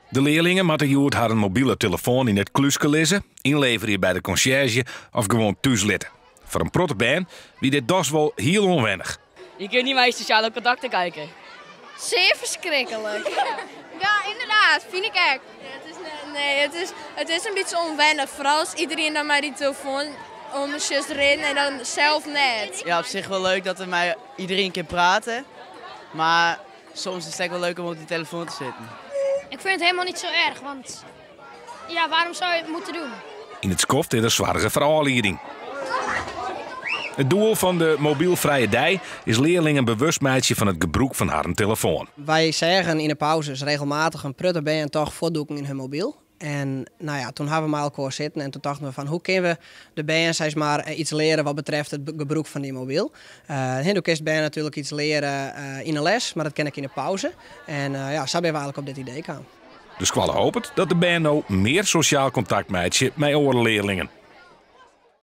De leerlingen moeten hier haar een mobiele telefoon in het kluisje lezen, inleveren bij de conciërge of gewoon thuis letten. Voor een proteband wie dit dus wel heel onwennig. Je kunt niet naar je sociale contacten kijken. Zeer verschrikkelijk. Ja, inderdaad, vind ik echt. Het is een beetje onwennig. Vooral als iedereen dan maar die telefoon om de zus reden en dan zelf net. Ja, op zich wel leuk dat er mij iedereen kan praten. Maar soms is het echt wel leuk om op die telefoon te zitten. Ik vind het helemaal niet zo erg, want ja, waarom zou je het moeten doen? In het skoft is een zware verhaallering. Het doel van de mobielvrije dij is leerlingen bewust maken van het gebruik van haar telefoon. Wij zeggen in de pauzes regelmatig een prutterband toch voordoeken in hun mobiel. En nou ja, toen hebben we met elkaar zitten en toen dachten we van hoe kunnen we de band zeg maar iets leren wat betreft het gebruik van die mobiel. Toen kun je band natuurlijk iets leren in een les, maar dat ken ik in de pauze. En ja, zo ben we eigenlijk op dit idee gekomen. De school hoopt dat de band nou meer sociaal contact maakt met andere leerlingen.